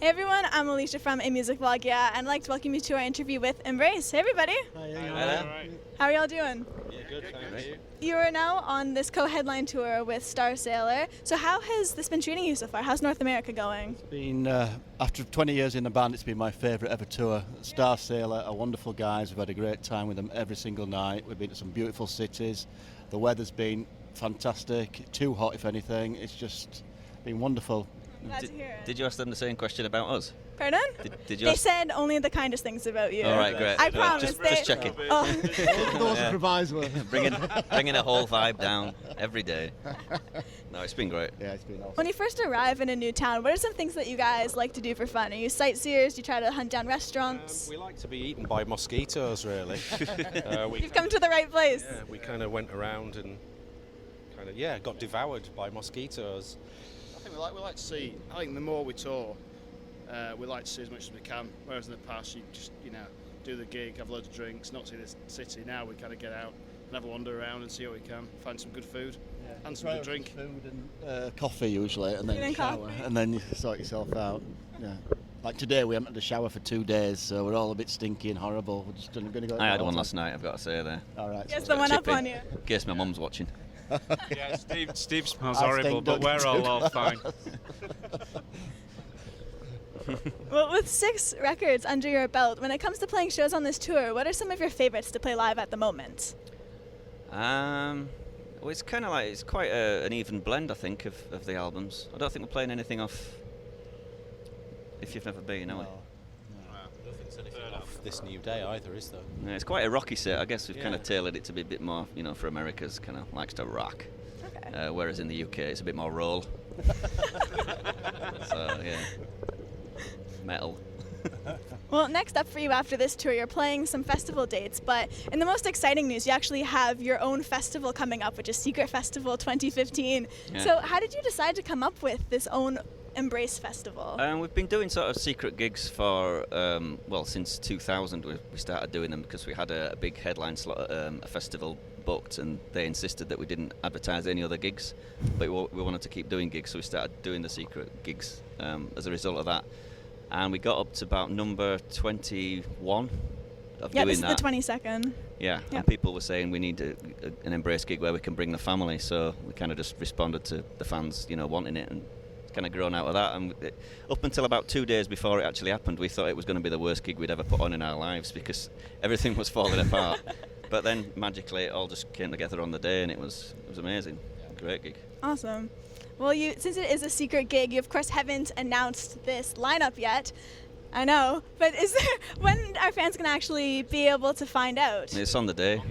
Hey everyone, I'm Alicia from A Music Vlog, and I'd like to welcome you to our interview with Embrace. Hey everybody! Hi, How are y'all doing? Yeah, good, thanks. You are now on this co-headline tour with Star Sailor. So how has this been treating you so far? How's North America going? It's been, after 20 years in the band, it's been my favourite ever tour. Star Sailor are wonderful guys. We've had a great time with them every single night. We've been to some beautiful cities. The weather's been fantastic, too hot if anything. It's just been wonderful. Glad to hear it. Did you ask them the same question about us? Pardon? Did you They ask? said only the kindest things about you. All right, great. I promise. Just checking. Oh. Those are proviso. bringing a whole vibe down every day. No, it's been great. Yeah, it's been awesome. When you first arrive in a new town, what are some things that you guys like to do for fun? Are you sightseers? Do you try to hunt down restaurants? We like to be eaten by mosquitoes, really. You've come to the right place. Yeah, we kind of went around and got devoured by mosquitoes. I think we like to see. I think the more we tour, we like to see as much as we can. Whereas in the past, you just do the gig, have loads of drinks, not see the city. Now we kind of get out and have a wander around and see what we can, find some good food and some good drink. Food and coffee usually, and then shower, and then you sort yourself out. Yeah. Like today, we haven't had a shower for 2 days, so we're all a bit stinky and horrible. We're just going to go. I had one last night, I've got to say there. All right. Yes, the one up on you. In case my mum's watching. Yeah, Steve smells I horrible, stink, but we're all fine. Well, with 6 records under your belt, when it comes to playing shows on this tour, what are some of your favorites to play live at the moment? Well, it's kind of like, it's quite an even blend, I think, of the albums. I don't think we're playing anything off If You've Never Been, are we? Nothing's anything off This New Day either, is there? Yeah, it's quite a rocky set. I guess we've kind of tailored it to be a bit more, for America's kind of likes to rock. Okay. Whereas in the UK, it's a bit more roll. So, yeah. Metal. Well, next up for you after this tour, you're playing some festival dates, but in the most exciting news, you actually have your own festival coming up, which is Secret Festival 2015. Yeah. So how did you decide to come up with this own Embrace Festival? We've been doing sort of secret gigs for, since 2000 we started doing them because we had a big headline slot at a festival booked and they insisted that we didn't advertise any other gigs, but we wanted to keep doing gigs, so we started doing the secret gigs as a result of that. And we got up to about number 21 of doing that. Yeah, this is the 22nd. Yeah, Yep. and people were saying we need an Embrace gig where we can bring the family, so we kind of just responded to the fans, wanting it, and kind of grown out of that. And up until about 2 days before it actually happened, we thought it was going to be the worst gig we'd ever put on in our lives because everything was falling apart. But then magically it all just came together on the day, and it was amazing. Great gig. Awesome. Well, since it is a secret gig, you of course haven't announced this lineup yet. I know, but when are fans going to actually be able to find out? It's on the day.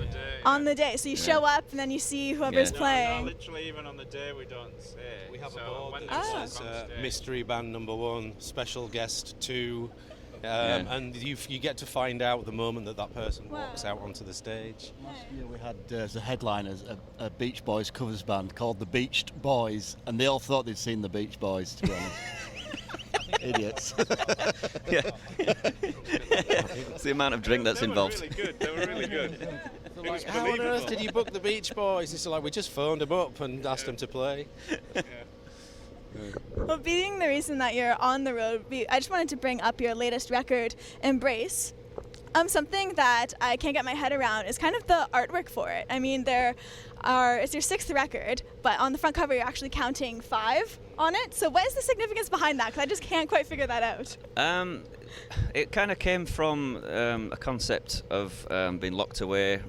On the day. So you show up and then you see whoever's playing. No, literally even on the day we don't say. We have so a board when that the says song comes Mystery Band number 1, Special Guest 2, Yeah. and you get to find out the moment that person Wow. walks out onto the stage. Last year we had as a headliners a Beach Boys covers band called the Beached Boys, and they all thought they'd seen the Beach Boys, to be honest. Idiots. Yeah. It's the amount of drink that's they involved. Were really good. They were really good. It was How on earth believable. did you book the Beach Boys? It's like we just phoned them up and asked them to play. Yeah. Well, being the reason that you're on the road, I just wanted to bring up your latest record, Embrace. Something that I can't get my head around is kind of the artwork for it. I mean, it's your 6th record, but on the front cover you're actually counting 5 on it. So what is the significance behind that? Because I just can't quite figure that out. It kind of came from a concept of being locked away,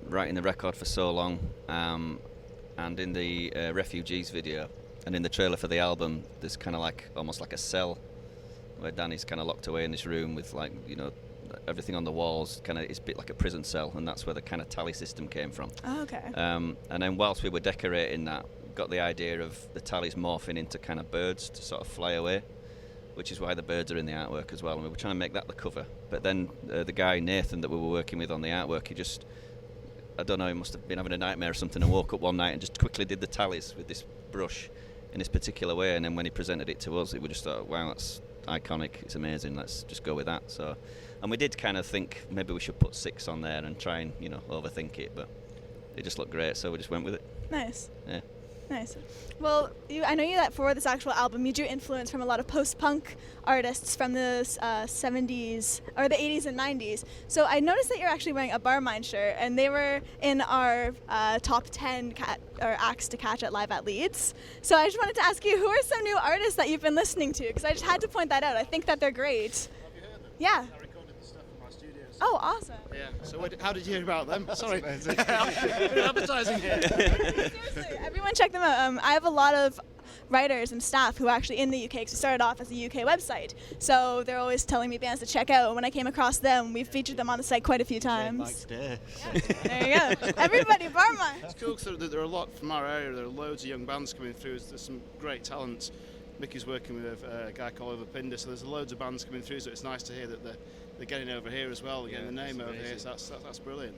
writing the record for so long, and in the Refugees video and in the trailer for the album, there's kind of like almost like a cell where Danny's kind of locked away in this room with everything on the walls. Kind of, it's a bit like a prison cell, and that's where the kind of tally system came from. Oh, okay. And then whilst we were decorating that, got the idea of the tallies morphing into kind of birds to sort of fly away, which is why the birds are in the artwork as well, and we were trying to make that the cover. But then the guy Nathan that we were working with on the artwork, I don't know, he must have been having a nightmare or something and woke up one night and just quickly did the tallies with this brush in this particular way, and then when he presented it to us, we just thought, wow, that's iconic, it's amazing, let's just go with that. So, and we did kind of think maybe we should put 6 on there and try and overthink it, but it just looked great, so we just went with it. Nice. Yeah. Nice. Well, I know that for this actual album, you drew influence from a lot of post-punk artists from the 70s, or the 80s and 90s. So I noticed that you're actually wearing a Barmind shirt, and they were in our top 10 acts to catch at Live at Leeds. So I just wanted to ask you, who are some new artists that you've been listening to? Because I just had to point that out. I think that they're great. Have you heard them? Yeah. I recorded the stuff in my studios. Oh, awesome. Yeah. So how did you hear about them? Sorry. We're advertising here. Seriously, everyone check them out. I have a lot of writers and staff who are actually in the UK, because we started off as a UK website. So they're always telling me bands to check out. When I came across them, we've featured them on the site quite a few times. There There you go. Everybody, Barmind. It's cool because there are a lot from our area. There are loads of young bands coming through. There's some great talent. Mickey's working with a guy called Overpinder, so there's loads of bands coming through. So it's nice to hear that they're getting over here as well. They're getting the name over here. So that's brilliant.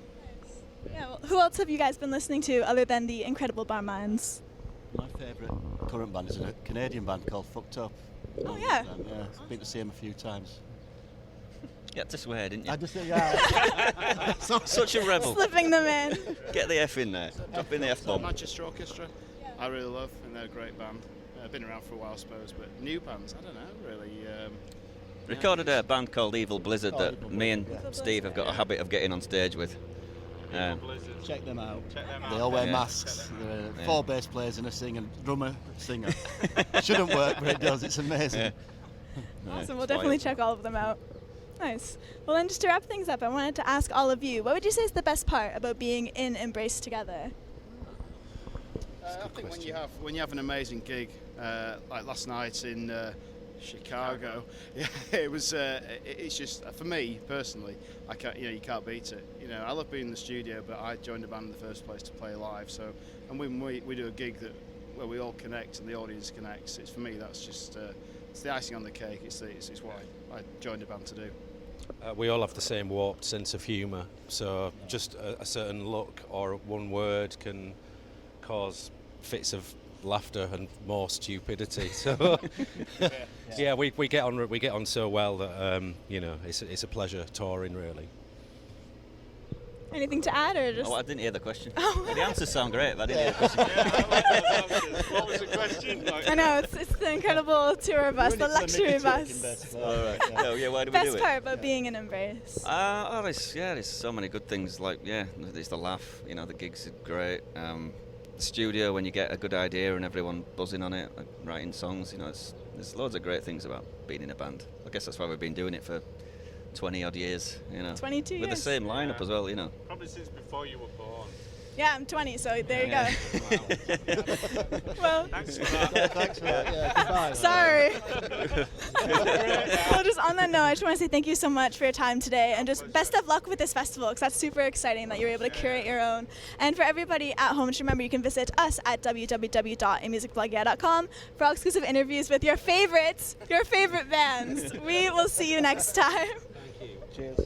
Yeah, well, who else have you guys been listening to other than the incredible Barminds? My favourite current band is a Canadian band called Fucked Up. Oh, yeah. Yeah, been to see them a few times. You had to swear, didn't you? I just say, yeah. Such a rebel. Slipping them in. Get the F in there. Drop in the F-bomb. Manchester Orchestra, I really love, and they're a great band. Been around for a while, I suppose, but new bands, I don't know, really. Recorded a band called Evil Blizzard that Evil me and Blizzard, Steve have got a habit of getting on stage with. Check them out. Check them out. They all wear Yeah. masks. There are 4 bass players and a singer, drummer, singer. Shouldn't work, but it does. It's amazing. Awesome. We'll definitely check all of them out. Nice. Well, then just to wrap things up, I wanted to ask all of you, what would you say is the best part about being in Embrace together? I think when you have an amazing gig, like last night in Chicago, yeah, it was. It's just for me personally, you can't beat it. I love being in the studio, but I joined the band in the first place to play live. So, and when we do a gig where we all connect and the audience connects, it's for me that's just it's the icing on the cake. It's what I joined the band to do. We all have the same warped sense of humour, so just a certain look or one word can cause fits of laughter and more stupidity. So yeah, we get on so well that it's a pleasure touring, really. Anything to add, or just? Oh, I didn't hear the question. The answers sound great, but I didn't hear the question. What was the question? I know it's the incredible tour bus, the luxury bus. All right. Why do we do Best it? part about being in Embrace. There's so many good things. Like, there's the laugh. The gigs are great. The studio, when you get a good idea and everyone buzzing on it, like writing songs. There's loads of great things about being in a band. I guess that's why we've been doing it for 20 odd years. 22 years. With the same lineup as well. Probably since before you were born. Yeah, I'm 20, so there you go. Well, Thanks for that. Thanks for that. Yeah, goodbye. sorry. Well, just on that note, I just want to say thank you so much for your time today, and just best of luck with this festival, because that's super exciting that you're able to curate your own. And for everybody at home, just remember you can visit us at www.amusicblog.com for all exclusive interviews with your favorite bands. We will see you next time. Cheers.